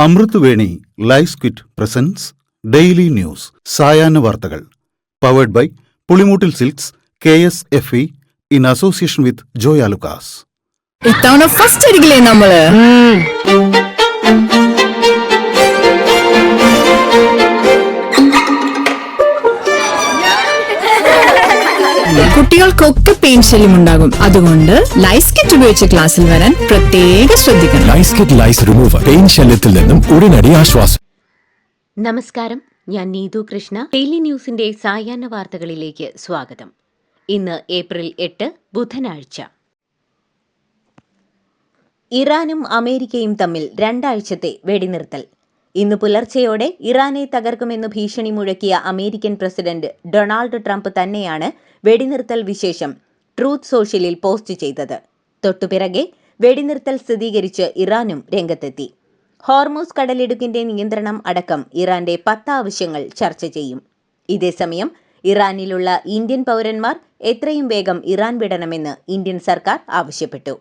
അമൃത് Veni life ക്വിറ്റ് presents daily news സായാഹ്ന വാർത്തകൾ powered by Pulimoottil silks KSFE in association with Joy Alukkas. ഇത്തവണ ഫസ്റ്റ് അടിക്കില്ലേ നമ്മള്? കുട്ടികൾക്കൊക്കെ പെയിൻ ശല്യം ഉണ്ടാകും. അതുകൊണ്ട് ലൈസ് കിറ്റ് ഉപയോഗിച്ച് ക്ലാസ്സിൽ വരാൻ പ്രത്യേകം ശ്രദ്ധിക്കണം. ലൈസ് കിറ്റ് ലൈസ് റിമൂവർ പെയിൻ ശല്യത്തിൽ നിന്നും ഉടനടി ആശ്വാസം. നമസ്കാരം, ഞാൻ നീതു കൃഷ്ണ. ഡെയിലി ന്യൂസിന്റെ സായാഹ്ന വാർത്തകളിലേക്ക് സ്വാഗതം. ഇന്ന് ഏപ്രിൽ 8 ബുധനാഴ്ച. ഇറാനും അമേരിക്കയും തമ്മിൽ 2 ആഴ്ചത്തെ വെടിനിർത്തൽ. ഇന്ന് പുലർച്ചെയോടെ ഇറാനെ തകർക്കുമെന്ന് ഭീഷണി മുഴക്കിയ അമേരിക്കൻ പ്രസിഡന്റ് ഡൊണാൾഡ് ട്രംപ് തന്നെയാണ് വെടിനിർത്തൽ വിശേഷം ട്രൂത്ത് സോഷ്യലിൽ പോസ്റ്റ് ചെയ്തത്. തൊട്ടുപിറകെ വെടിനിർത്തൽ സ്ഥിരീകരിച്ച് ഇറാനും രംഗത്തെത്തി. ഹോർമൂസ് കടലിടുക്കിന്റെ നിയന്ത്രണം അടക്കം ഇറാന്റെ 10 ആവശ്യങ്ങൾ ചർച്ച ചെയ്യും. ഇതേസമയം ഇറാനിലുള്ള ഇന്ത്യൻ പൗരന്മാർ എത്രയും വേഗം ഇറാൻ വിടണമെന്ന് ഇന്ത്യൻ സർക്കാർ ആവശ്യപ്പെട്ടു.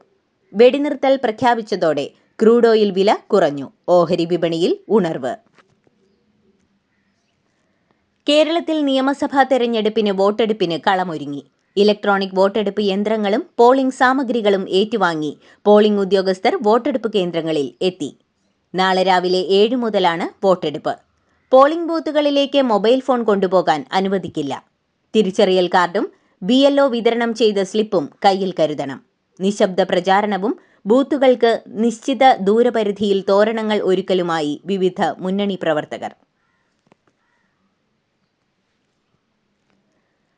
വെടിനിർത്തൽ പ്രഖ്യാപിച്ചതോടെ ക്രൂഡ് ഓയിൽ വില കുറഞ്ഞു. ഓഹരി വിപണിയിൽ ഉണർവ്. കേരളത്തിൽ നിയമസഭാ തെരഞ്ഞെടുപ്പിന് വോട്ടെടുപ്പിന് കളമൊരുങ്ങി. ഇലക്ട്രോണിക് വോട്ടെടുപ്പ് യന്ത്രങ്ങളും പോളിംഗ് സാമഗ്രികളും ഏറ്റുവാങ്ങി പോളിംഗ് ഉദ്യോഗസ്ഥർ വോട്ടെടുപ്പ് കേന്ദ്രങ്ങളിൽ എത്തി. നാളെ രാവിലെ 7 മുതലാണ് വോട്ടെടുപ്പ്. പോളിംഗ് ബൂത്തുകളിലേക്ക് മൊബൈൽ ഫോൺ കൊണ്ടുപോകാൻ അനുവദിക്കില്ല. തിരിച്ചറിയൽ കാർഡും BLO വിതരണം ചെയ്ത സ്ലിപ്പും കയ്യിൽ കരുതണം. നിശബ്ദ പ്രചാരണവും ബൂത്തുകൾക്ക് നിശ്ചിത ദൂരപരിധിയിൽ തോരണങ്ങൾ ഒരുക്കലുമായി വിവിധ മുന്നണി പ്രവർത്തകർ.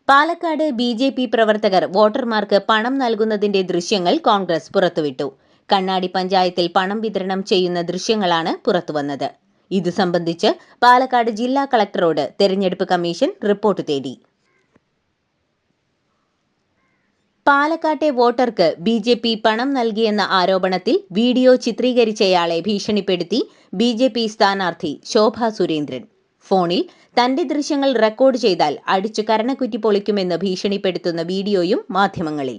പാലക്കാട് BJP പ്രവർത്തകർ വോട്ടർമാർക്ക് പണം നൽകുന്നതിന്റെ ദൃശ്യങ്ങൾ കോൺഗ്രസ് പുറത്തുവിട്ടു. കണ്ണാടി പഞ്ചായത്തിൽ പണം വിതരണം ചെയ്യുന്ന ദൃശ്യങ്ങളാണ് പുറത്തുവന്നത്. ഇതു സംബന്ധിച്ച് പാലക്കാട് ജില്ലാ കളക്ടറോട് തെരഞ്ഞെടുപ്പ് കമ്മീഷൻ റിപ്പോർട്ട് തേടി. പാലക്കാട്ടെ വോട്ടർക്ക് BJP പണം നൽകിയെന്ന ആരോപണത്തിൽ വീഡിയോ ചിത്രീകരിച്ചയാളെ ഭീഷണിപ്പെടുത്തി BJP സ്ഥാനാർത്ഥി ശോഭ സുരേന്ദ്രൻ. ഫോണിൽ തന്റെ ദൃശ്യങ്ങൾ റെക്കോർഡ് ചെയ്താൽ അടിച്ചു കരണക്കുറ്റി പൊളിക്കുമെന്ന് ഭീഷണിപ്പെടുത്തുന്ന വീഡിയോയും മാധ്യമങ്ങളിൽ.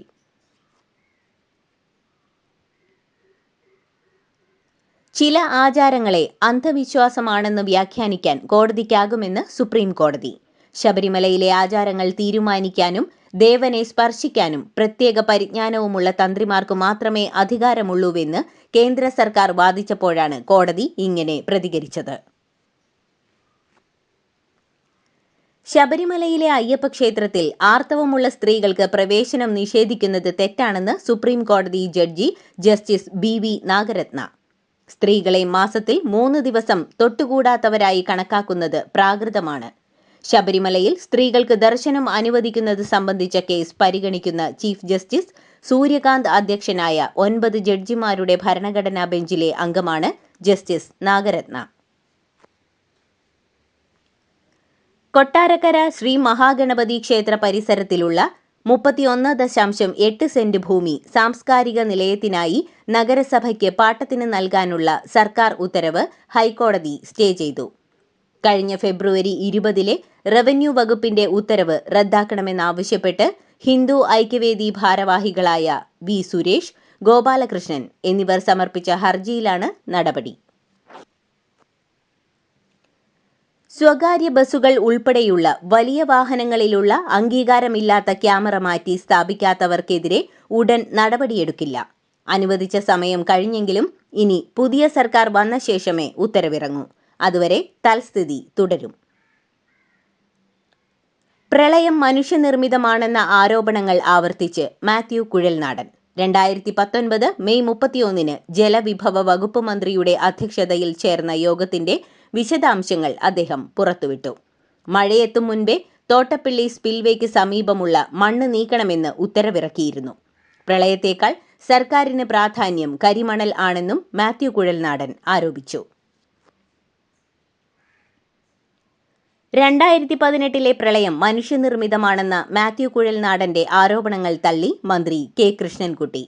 ചില ആചാരങ്ങളെ അന്ധവിശ്വാസമാണെന്ന് വ്യാഖ്യാനിക്കാൻ കോടതിക്കാകുമെന്ന് സുപ്രീം കോടതി. ശബരിമലയിലെ ആചാരങ്ങൾ തീരുമാനിക്കാനും ദേവനെ സ്പർശിക്കാനും പ്രത്യേക പരിജ്ഞാനവുമുള്ള തന്ത്രിമാർക്ക് മാത്രമേ അധികാരമുള്ളൂവെന്ന് കേന്ദ്ര സർക്കാർ വാദിച്ചപ്പോഴാണ് കോടതി ഇങ്ങനെ പ്രതികരിച്ചത്. ശബരിമലയിലെ അയ്യപ്പ ക്ഷേത്രത്തിൽ ആർത്തവമുള്ള സ്ത്രീകൾക്ക് പ്രവേശനം നിഷേധിക്കുന്നത് തെറ്റാണെന്ന് സുപ്രീം കോടതി ജഡ്ജി ജസ്റ്റിസ് BV നാഗരത്ന. സ്ത്രീകളെ മാസത്തിൽ 3 ദിവസം തൊട്ടുകൂടാത്തവരായി കണക്കാക്കുന്നത് പ്രാകൃതമാണ്. ശബരിമലയിൽ സ്ത്രീകൾക്ക് ദർശനം അനുവദിക്കുന്നത് സംബന്ധിച്ച കേസ് പരിഗണിക്കുന്ന ചീഫ് ജസ്റ്റിസ് സൂര്യകാന്ത് അധ്യക്ഷനായ 9 ജഡ്ജിമാരുടെ ഭരണഘടനാ ബെഞ്ചിലെ അംഗമാണ് ജസ്റ്റിസ് നാഗരത്ന. കൊട്ടാരക്കര ശ്രീ മഹാഗണപതി ക്ഷേത്ര പരിസരത്തിലുള്ള 31.8 സെന്റ് ഭൂമി സാംസ്കാരിക നിലയത്തിനായി നഗരസഭയ്ക്ക് പാട്ടത്തിന് നൽകാനുള്ള സർക്കാർ ഉത്തരവ് ഹൈക്കോടതി സ്റ്റേ ചെയ്തു. കഴിഞ്ഞ ഫെബ്രുവരി 20 റവന്യൂ വകുപ്പിന്റെ ഉത്തരവ് റദ്ദാക്കണമെന്നാവശ്യപ്പെട്ട് ഹിന്ദു ഐക്യവേദി ഭാരവാഹികളായ V. സുരേഷ്, ഗോപാലകൃഷ്ണൻ എന്നിവർ സമർപ്പിച്ച ഹർജിയിലാണ് നടപടി. സ്വകാര്യ ബസുകൾ ഉൾപ്പെടെയുള്ള വലിയ വാഹനങ്ങളിലുള്ള അംഗീകാരമില്ലാത്ത ക്യാമറ മാറ്റി സ്ഥാപിക്കാത്തവർക്കെതിരെ ഉടൻ നടപടിയെടുക്കില്ല. അനുവദിച്ച സമയം കഴിഞ്ഞെങ്കിലും ഇനി പുതിയ സർക്കാർ വന്ന ശേഷമേ ഉത്തരവിറങ്ങൂ. അതുവരെ തൽസ്ഥിതി തുടരും. പ്രളയം മനുഷ്യനിർമ്മിതമാണെന്ന ആരോപണങ്ങൾ ആവർത്തിച്ച് മാത്യു കുഴൽനാടൻ. 2019 മെയ് 31 ജലവിഭവ വകുപ്പ് മന്ത്രിയുടെ അധ്യക്ഷതയിൽ ചേർന്ന യോഗത്തിന്റെ വിശദാംശങ്ങൾ അദ്ദേഹം പുറത്തുവിട്ടു. മഴയെത്തും മുൻപേ തോട്ടപ്പള്ളി സ്പിൽവേക്ക് സമീപമുള്ള മണ്ണ് നീക്കണമെന്ന് ഉത്തരവിറക്കിയിരുന്നു. പ്രളയത്തേക്കാൾ സർക്കാരിന് പ്രാധാന്യം കരിമണൽ ആണെന്നും മാത്യു കുഴൽനാടൻ ആരോപിച്ചു. 2018 പ്രളയം മനുഷ്യനിർമ്മിതമാണെന്ന മാത്യു കുഴൽനാടന്റെ ആരോപണങ്ങൾ തള്ളി മന്ത്രി K. കൃഷ്ണൻകുട്ടി.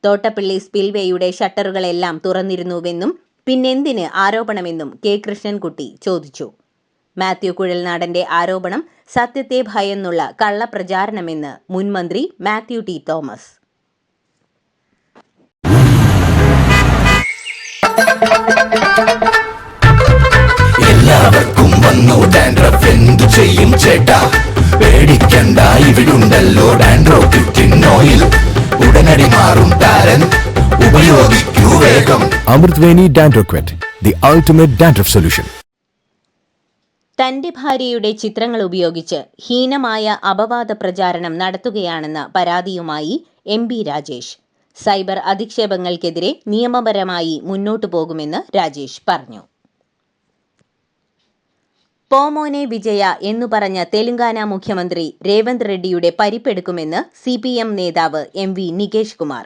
തോട്ടപ്പള്ളി സ്പിൽവേയുടെ ഷട്ടറുകളെല്ലാം തുറന്നിരുന്നുവെന്നും പിന്നെന്തിന് ആരോപണമെന്നും K. കൃഷ്ണൻകുട്ടി ചോദിച്ചു. മാത്യു കുഴൽനാടന്റെ ആരോപണം സത്യത്തെ ഭയന്നുള്ള കള്ളപ്രചാരണമെന്ന് മുൻമന്ത്രി മാത്യു T. തോമസ്. ഡാൻഡ്രഫ് എന്തു ചെയ്യും ചേട്ടാ? പേടിക്കണ്ട, ഇവിടുണ്ടല്ലോ ഡാൻഡ്രോക്കിറ്റിൻ ഓയിൽ. ഉടനടി മാറും താരൻ, ഉപയോഗിക്കൂ വേഗം. അമൃത്വേനി ഡാൻഡ്രോക്വിറ്റ്, ദി അൾട്ടിമേറ്റ് ഡാൻഡ്രഫ് സൊല്യൂഷൻ. തന്റെ ഭാര്യയുടെ ചിത്രങ്ങൾ ഉപയോഗിച്ച് ഹീനമായ അപവാദ പ്രചാരണം നടത്തുകയാണെന്ന പരാതിയുമായി MP രാജേഷ്. സൈബർ അധിക്ഷേപങ്ങൾക്കെതിരെ നിയമപരമായി മുന്നോട്ടു പോകുമെന്ന് രാജേഷ് പറഞ്ഞു. പോമോനെ വിജയ എന്നു പറഞ്ഞ തെലങ്കാന മുഖ്യമന്ത്രി രേവന്ത് റെഡ്ഡിയുടെ പരിപ്പെടുക്കുമെന്ന് CPM നേതാവ് MV നികേഷ് കുമാർ.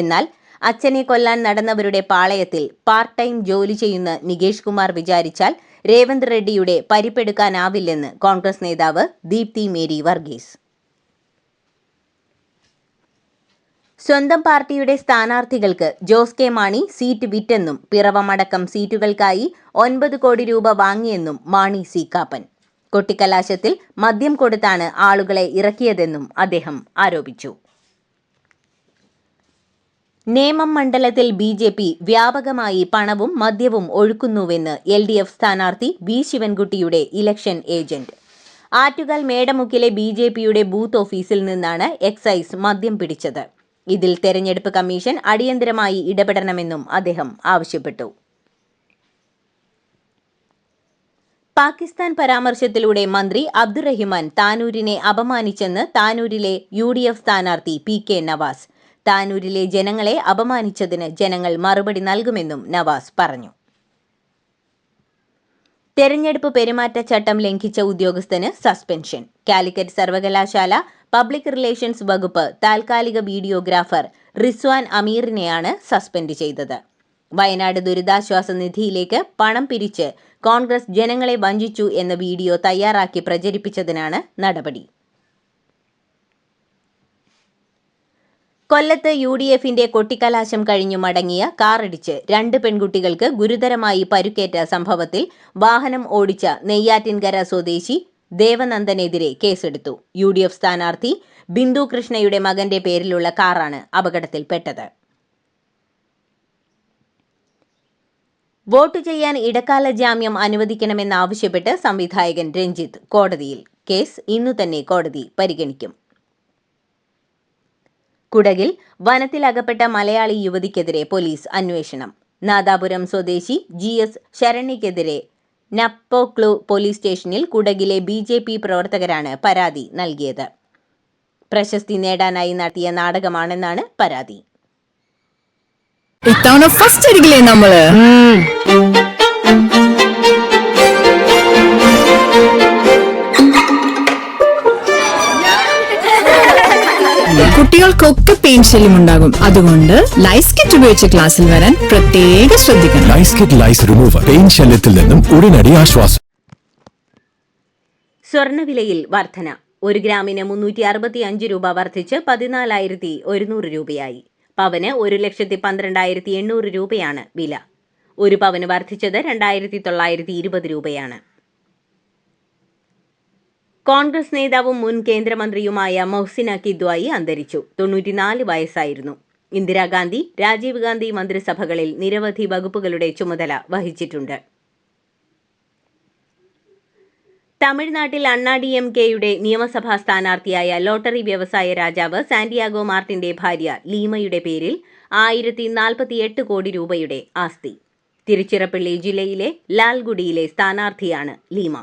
എന്നാൽ അച്ഛനെ കൊല്ലാൻ നടന്നവരുടെ പാളയത്തിൽ പാർട്ട് ടൈം ജോലി ചെയ്യുന്ന നികേഷ് കുമാർ വിചാരിച്ചാൽ രേവന്ത് റെഡ്ഡിയുടെ പരിപ്പെടുക്കാനാവില്ലെന്ന് കോൺഗ്രസ് നേതാവ് ദീപ്തി മേരി വർഗീസ്. സ്വന്തം പാർട്ടിയുടെ സ്ഥാനാർത്ഥികൾക്ക് ജോസ് കെ മാണി സീറ്റ് വിറ്റെന്നും പിറവമടക്കം സീറ്റുകൾക്കായി 9 കോടി രൂപ വാങ്ങിയെന്നും മാണി സി കാപ്പൻ. കൊട്ടിക്കലാശത്തിൽ മദ്യം കൊടുത്താണ് ആളുകളെ ഇറക്കിയതെന്നും അദ്ദേഹം ആരോപിച്ചു. നേമം മണ്ഡലത്തിൽ BJP വ്യാപകമായി പണവും മദ്യവും ഒഴുക്കുന്നുവെന്ന് LDF സ്ഥാനാർത്ഥി V ശിവൻകുട്ടിയുടെ ഇലക്ഷൻ ഏജന്റ്. ആറ്റുകാൽ മേടമുക്കിലെ BJPയുടെ ബൂത്ത് ഓഫീസിൽ നിന്നാണ് എക്സൈസ് മദ്യം പിടിച്ചത്. ഇതിൽ തെരഞ്ഞെടുപ്പ് കമ്മീഷൻ അടിയന്തരമായി ഇടപെടണമെന്നും അദ്ദേഹം ആവശ്യപ്പെട്ടു. പാകിസ്ഥാൻ പരാമർശത്തിലൂടെ മന്ത്രി അബ്ദുറഹിമാൻ താനൂരിനെ അപമാനിച്ചെന്ന് താനൂരിലെ UDF സ്ഥാനാർത്ഥി PK നവാസ്. താനൂരിലെ ജനങ്ങളെ അപമാനിച്ചതിന് ജനങ്ങൾ മറുപടി നൽകുമെന്നും നവാസ് പറഞ്ഞു. തെരഞ്ഞെടുപ്പ് പെരുമാറ്റച്ചട്ടം ലംഘിച്ച ഉദ്യോഗസ്ഥന് സസ്പെൻഷൻ. കാലിക്കറ്റ് സർവകലാശാല പബ്ലിക് റിലേഷൻസ് വകുപ്പ് താൽക്കാലിക വീഡിയോഗ്രാഫർ റിസ്വാൻ അമീറിനെയാണ് സസ്പെൻഡ് ചെയ്തത്. വയനാട് ദുരിതാശ്വാസ നിധിയിലേക്ക് പണം പിരിച്ച് കോൺഗ്രസ് ജനങ്ങളെ വഞ്ചിച്ചു എന്ന വീഡിയോ തയ്യാറാക്കി പ്രചരിപ്പിച്ചതിനാണ് നടപടി. കൊല്ലത്ത് UDFന്റെ കൊട്ടിക്കലാശം കഴിഞ്ഞു മടങ്ങിയ കാറിടിച്ച് 2 പെൺകുട്ടികൾക്ക് ഗുരുതരമായി പരുക്കേറ്റ സംഭവത്തിൽ വാഹനം ഓടിച്ച നെയ്യാറ്റിൻകര സ്വദേശി ദേവനന്ദനെതിരെ കേസെടുത്തു. UDF സ്ഥാനാർത്ഥി ബിന്ദു കൃഷ്ണയുടെ മകന്റെ പേരിലുള്ള കാറാണ് അപകടത്തിൽപ്പെട്ടത്. വോട്ട് ചെയ്യാൻ ഇടക്കാല ജാമ്യം അനുവദിക്കണമെന്നാവശ്യപ്പെട്ട് സംവിധായകൻ രഞ്ജിത്ത് കോടതിയിൽ. കേസ് ഇന്നു തന്നെ കോടതി പരിഗണിക്കും. കുടകിൽ വനത്തിലകപ്പെട്ട മലയാളി യുവതിക്കെതിരെ പോലീസ് അന്വേഷണം. നാദാപുരം സ്വദേശി GS ശരണ്യക്കെതിരെ നപ്പോക്ലു പോലീസ് സ്റ്റേഷനിൽ കുടകിലെ BJP പ്രവർത്തകരാണ് പരാതി നൽകിയത്. പ്രശസ്തി നേടാനായി നടത്തിയ നാടകമാണെന്നാണ് പരാതി. ഇത്തവണ ഫസ്റ്റ് അടിക്കില്ലേ നമ്മള്? കുട്ടികൾക്കൊക്കെ പെയിൻ ശല്യം ഉണ്ടാകും. അതുകൊണ്ട് ലൈസ് കിറ്റ് ഉപയോഗിച്ച് ക്ലാസ്സിൽ വരാൻ പ്രത്യേകം ശ്രദ്ധിക്കണം. ലൈസ് കിറ്റ് ലൈസ് റിമൂവർ, പെയിൻ ശല്യത്തിൽ നിന്നും ഉടനടി ആശ്വാസം. സ്വർണ്ണവിലയിൽ വർധന. 1 ഗ്രാമിന് 365 രൂപ വർദ്ധിച്ച് 14,100 രൂപയായി. പവന് 1,12,800 രൂപയാണ് വില. 1 പവന് വർദ്ധിച്ചത് 2,920 രൂപയാണ്. കോൺഗ്രസ് നേതാവും മുൻ കേന്ദ്രമന്ത്രിയുമായ മൊഹ്സിന കിദ്വായി അന്തരിച്ചു. 94 വയസ്സായിരുന്നു. ഇന്ദിരാഗാന്ധി, രാജീവ് ഗാന്ധി മന്ത്രിസഭകളിൽ നിരവധി വകുപ്പുകളുടെ ചുമതല വഹിച്ചിട്ടുണ്ട്. തമിഴ്നാട്ടിൽ DMKയുടെ നിയമസഭാ സ്ഥാനാർത്ഥിയായ ലോട്ടറി വ്യവസായ രാജാവ് സാന്റിയാഗോ മാർട്ടിന്റെ ഭാര്യ ലീമയുടെ പേരിൽ 1048 കോടി രൂപയുടെ ആസ്തി. തിരുച്ചിറപ്പള്ളി ജില്ലയിലെ ലാൽഗുഡിയിലെ സ്ഥാനാർത്ഥിയാണ് ലീമ.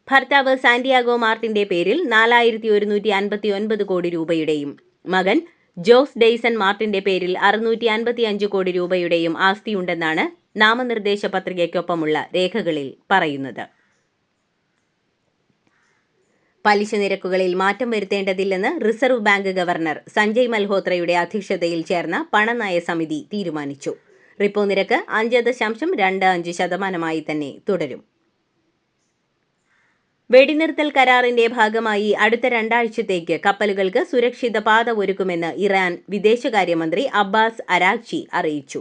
ഭർത്താവ് സാന്റിയാഗോ മാർട്ടിന്റെ പേരിൽ 4159 കോടി രൂപയുടെയും മകൻ ജോസ് ഡെയ്സൺ മാർട്ടിന്റെ പേരിൽ 655 കോടി രൂപയുടെയും ആസ്തിയുണ്ടെന്നാണ് നാമനിർദ്ദേശ പത്രികയ്ക്കൊപ്പമുള്ള രേഖകളിൽ പറയുന്നത്. പലിശ നിരക്കുകളിൽ മാറ്റം വരുത്തേണ്ടതില്ലെന്ന് റിസർവ് ബാങ്ക് ഗവർണർ സഞ്ജയ് മൽഹോത്രയുടെ അധ്യക്ഷതയിൽ ചേർന്ന പണനയ സമിതി തീരുമാനിച്ചു. റിപ്പോ നിരക്ക് 5.25% തന്നെ തുടരും. വെടിനിർത്തൽ കരാറിന്റെ ഭാഗമായി അടുത്ത 2 ആഴ്ചത്തേക്ക് കപ്പലുകൾക്ക് സുരക്ഷിത പാത ഒരുക്കുമെന്ന് ഇറാൻ വിദേശകാര്യമന്ത്രി അബ്ബാസ് അരാഗ്ചി അറിയിച്ചു.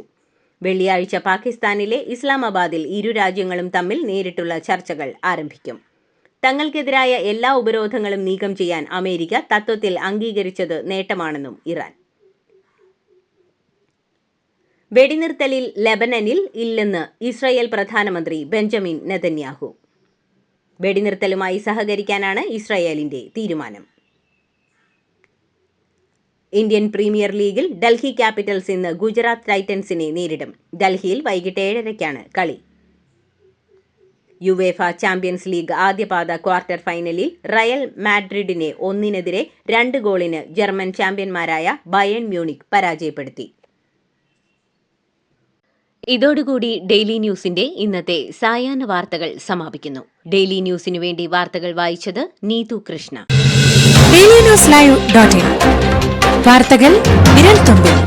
വെള്ളിയാഴ്ച പാകിസ്ഥാനിലെ ഇസ്ലാമാബാദിൽ ഇരു രാജ്യങ്ങളും തമ്മിൽ നേരിട്ടുള്ള ചർച്ചകൾ ആരംഭിക്കും. തങ്ങൾക്കെതിരായ എല്ലാ ഉപരോധങ്ങളും നീക്കം ചെയ്യാൻ അമേരിക്ക തത്വത്തിൽ അംഗീകരിച്ചത് നേട്ടമാണെന്നും ഇറാൻ. വെടിനിർത്തലിൽ ലെബനനിൽ ഇല്ലെന്ന് ഇസ്രായേൽ പ്രധാനമന്ത്രി ബെഞ്ചമിൻ നെതന്യാഹു. വെടിനിർത്തലുമായി സഹകരിക്കാനാണ് ഇസ്രായേലിന്റെ തീരുമാനം. ഇന്ത്യൻ പ്രീമിയർ ലീഗിൽ ഡൽഹി ക്യാപിറ്റൽസ് ഇന്ന് ഗുജറാത്ത് ടൈറ്റൻസിനെ നേരിടും. ഡൽഹിയിൽ വൈകിട്ട് 7:30-ക്കാണ് കളി. യുവേഫ ചാമ്പ്യൻസ് ലീഗ് ആദ്യപാദ ക്വാർട്ടർ ഫൈനലിൽ റയൽ മാഡ്രിഡിനെ 1-2 ഗോളിന് ജർമ്മൻ ചാമ്പ്യന്മാരായ ബയേൺ മ്യൂണിക് പരാജയപ്പെടുത്തി. ഇതോടുകൂടി ഡെയിലി ന്യൂസിന്റെ ഇന്നത്തെ സായാഹ്ന വാർത്തകൾ സമാപിക്കുന്നു. ഡെയിലി ന്യൂസിനു വേണ്ടി വാർത്തകൾ വായിച്ചത് നീതു കൃഷ്ണ. dailynewslive.in വാർത്തകൾ വിരൽ തുമ്പിൽ.